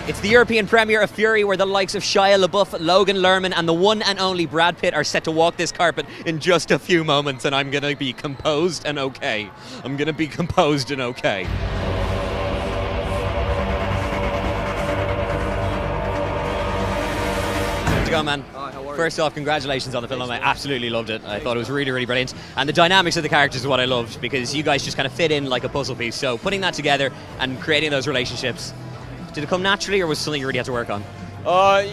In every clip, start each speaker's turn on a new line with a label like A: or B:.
A: It's the European premiere of Fury, where the likes of Shia LaBeouf, Logan Lerman and the one and only Brad Pitt are set to walk this carpet in just a few moments, and I'm gonna be composed and okay. I'm gonna be composed and okay. How's it going, man? First off, congratulations on the film. I absolutely loved it. I thought it was really, really brilliant. And the dynamics of the characters is what I loved, because you guys just kind of fit in like a puzzle piece. So putting that together and creating those relationships, did it come naturally, or was it something you really had to work on?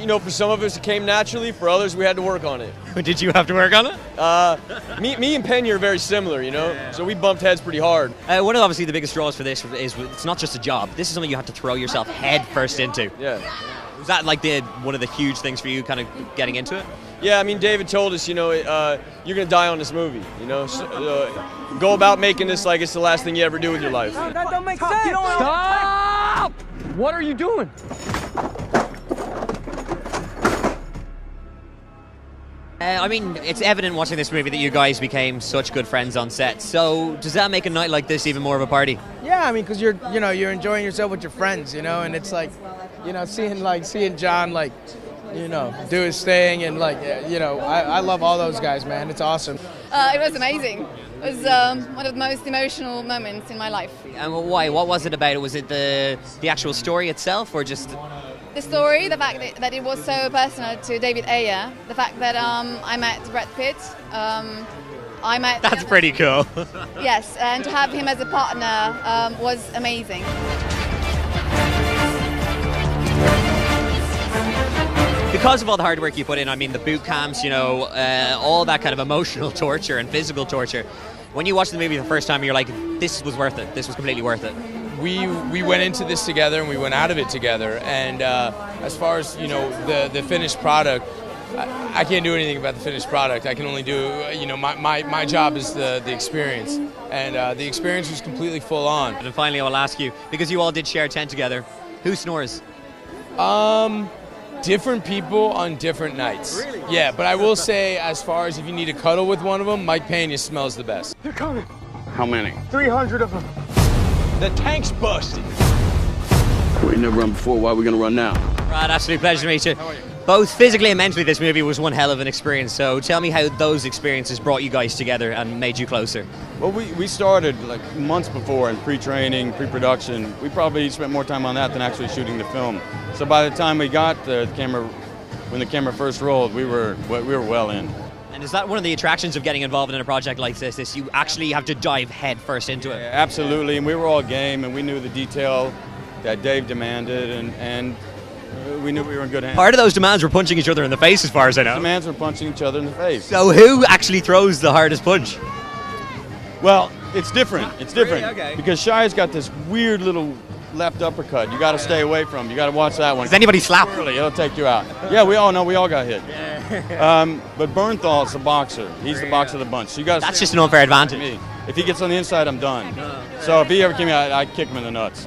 B: You know, for some of us it came naturally. For others, we had to work on it.
A: Did you have to work on it?
B: Me and Penny are very similar, you know? Yeah. So we bumped heads pretty hard.
A: One of obviously the biggest draws for this is it's not just a job. This is something you have to throw yourself head first into.
B: Yeah.
A: Was that like one of the huge things for you, kind of getting into it?
B: Yeah, I mean, David told us, you know, you're going to die on this movie, you know? So, go about making this like it's the last thing you ever do with your life.
C: No, that don't make sense. Stop! What are you doing?
A: I mean, it's evident watching this movie that you guys became such good friends on set. So does that make a night like this even more of a party?
D: Yeah, I mean, because you're enjoying yourself with your friends, you know, and it's like, you know, seeing John like, you know, do his thing, and like, you know, I love all those guys, man. It's awesome.
E: It was amazing. It was one of the most emotional moments in my life.
A: And why? What was it about it? Was it the actual story itself, or just
E: the story? The fact that it was so personal to David Ayer. The fact that I met Brad Pitt. I met.
A: That's pretty cool.
E: Yes, and to have him as a partner was amazing.
A: Because of all the hard work you put in, I mean, the boot camps, you know, all that kind of emotional torture and physical torture. When you watch the movie the first time, you're like, this was worth it. This was completely worth it.
D: We went into this together, and we went out of it together. And as far as, you know, the finished product, I can't do anything about the finished product. I can only do, you know, my job is the experience. And the experience was completely full on.
A: And finally, I will ask you, because you all did share a tent together, who snores?
D: Different people on different nights.
A: Really?
D: Yeah, but I will say, as far as if you need to cuddle with one of them, Mike Pena smells the best.
C: They're coming.
F: How many?
C: 300 of them.
B: The tank's busted.
F: We ain't never run before. Why are we gonna run now?
A: Right, absolute pleasure to meet you.
D: How are you?
A: Both physically and mentally, this movie was one hell of an experience. So tell me how those experiences brought you guys together and made you closer.
F: Well, we started like months before in pre-training, pre-production. We probably spent more time on that than actually shooting the film. So by the time we got the camera, when the camera first rolled, we were well in.
A: And is that one of the attractions of getting involved in a project like this? You actually have to dive head first into it.
F: Yeah, absolutely, and we were all game, and we knew the detail that Dave demanded, and we knew we were in good hands.
A: Part of those demands were punching each other in the face, as far as I know.
F: Demands were punching each other in the face.
A: So who actually throws the hardest punch?
F: Well, it's different. It's different.
A: Really? Okay.
F: Because Shia's got this weird little left uppercut. You got to stay away from. You got to watch that one.
A: Does anybody slap?
F: Early, it'll take you out. Yeah, we all know. We all got hit. But Bernthal's the boxer. He's the boxer of the bunch. So you got.
A: That's just an unfair advantage.
F: Me. If he gets on the inside, I'm done. So if he ever came out, I'd kick him in the nuts.